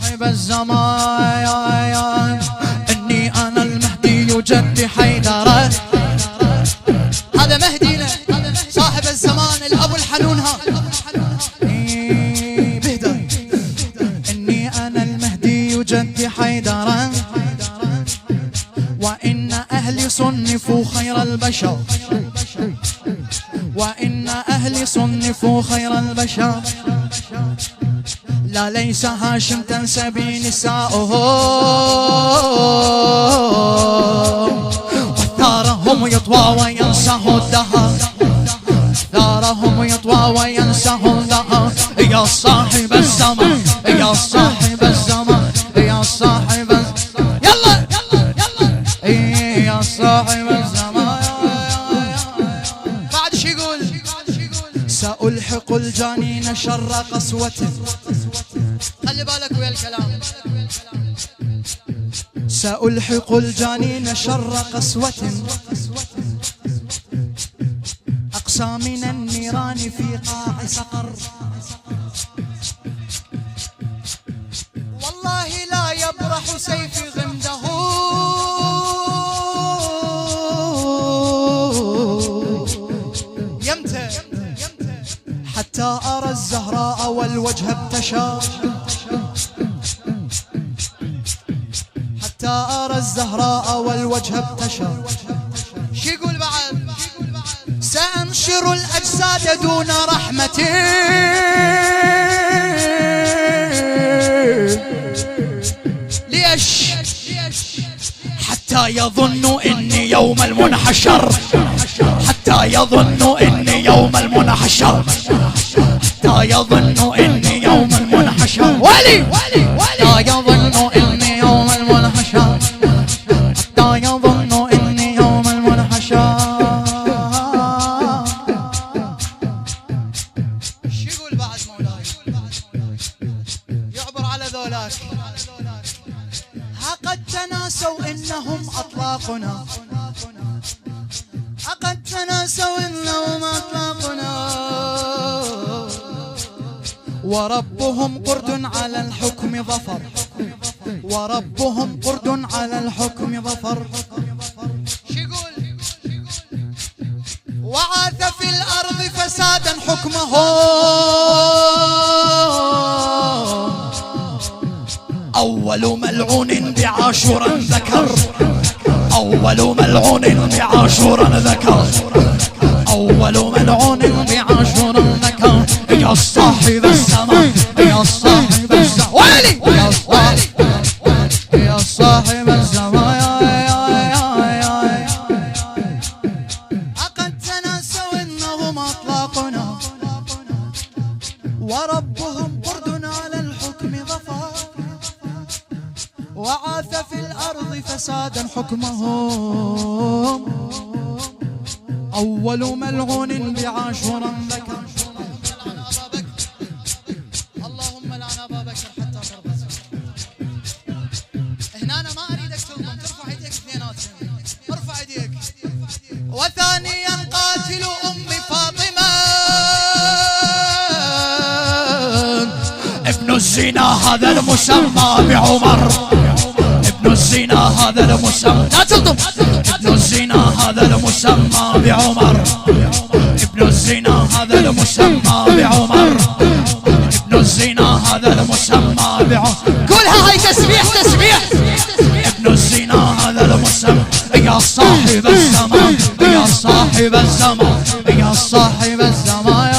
صاحب الزمان إني أنا المهدي جد حيدر. هذا مهدينا صاحب الزمان الأبو الحنون هذا بهدر. إني أنا المهدي جد حيدر وإن أهلي صنفوا خير البشر وإن أهلي صنفوا خير البشر. لا ليس هاشم تنسبي نساؤه وثارهم يطوى وينسه الدهر. ثارهم يطوى وينسه الدهر. يا صاحب الزمان يا صاحب الزمان يا صاحب يلا يلا يلا يا صاحب الزمان. بعد شو يقول؟ سألحق الجانين شر قسوة. خلي بالك ويا الكلام. سألحق الجانين شر قسوة أقسى من النيران في قاع سقر. والله لا يبرح سيفي غمده يمتى حتى أرى الزهراء والوجه ابتشى. حتى أرى الزهراء والوجه ابتشى. شو يقول بعد؟ سأنشر الأجساد دون رحمة ليش؟ حتى يظن إني يوم المنحشر. حتى يظن إني يوم المنحشر. حتى يظن إني يوم المنحشر. ولي لا يظن إني يوم المنحشر. حتى يظن إني يوم المنحشر. شو يقول بعد مولاي؟ يعبر على ذولاك. ها قد تناسوا إنهم أطلاقنا. قد تناسوا إنهم أطلاقنا وربهم قرد على الحكم ظفر. وربهم قرد على الحكم ظفر. شو يقول؟ وعاث في الأرض فسادا حكمه أول ملعون بعاشورا ذكر. أول ملعون بعاشورا ذكر. أول ملعون بعاشورا ذكر. يا صاحب الزمان يا صاحب الزمان ولي يا صاحب الزمان. أقد تناسوا إنهم أطلاقنا وربهم قرد على الحكم ظفر. وعاث في الأرض فسادا حكمهم أول ملعون بعاشورا ذكر. اللهم لعن أبا بكر حتى تربص. هنا أنا ما أريدك تلطم. ترفع يديك اثنيناتهم. ارفع يديك. وثانيا قاتل أم فاطمة ابن الزنا هذا المسمى بعمر. ابن الزنا هذا المسمى لا تلطم. ابن الزنا هذا المسمى بعمر. ابن الزنا هذا المسمى بعمر. ابن الزنا هذا المسمى بعمر. قولها هاي تسبيح تسبيح. ابن الزنا هذا المسمى. يا صاحب الزمان يا صاحب الزمان يا صاحب الزمان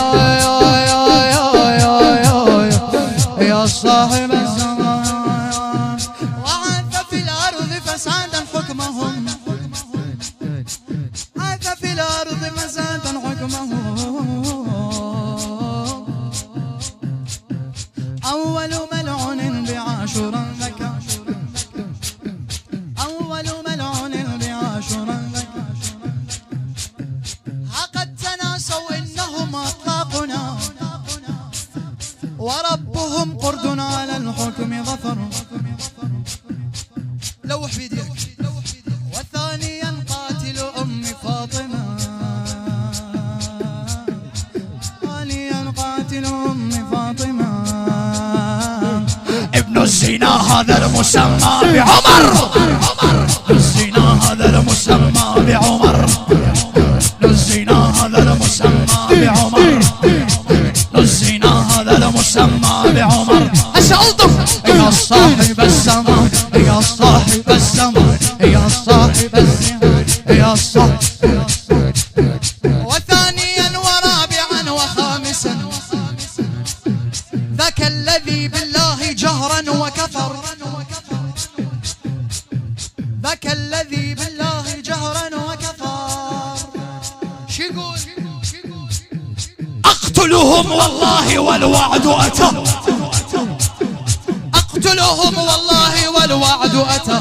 يا صاحب الزمان. وعاث في الأرض فسادا حكمهم. عاث في الأرض فسادا حكمهم أول ملعون بعاشورا ذكر. أول ملعون بعاشورا ذكر. قد تناسوا إنهم أطلاقنا وربهم قرد على الحكم الزنا هذا المسمى بعمر، الزنا هذا المسمى بعمر، الزنا هذا المسمى بعمر، الزنا هذا المسمى بعمر. أسألتم يا صاحب الزمان، يا صاحب الزمان، يا صاحب الزمان، يا صاحب. وثانيا ورابعا وخامسا ذاك الذي بالله جهرا وكفر، ذاك الذي بالله جهرا وكفر. شيقول أقتلهم والله والوعد أتى، أقتلهم والله والوعد أتى.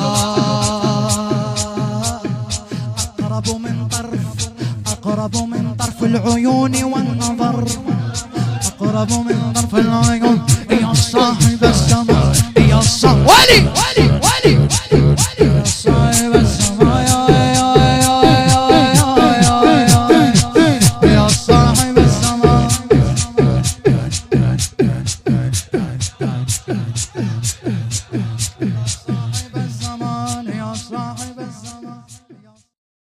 أقرب من طرف، أقرب من طرف العيون والنظر، أقرب من طرف العيون. يا صاحب الزمان، يا صاحب ولي ولي ولي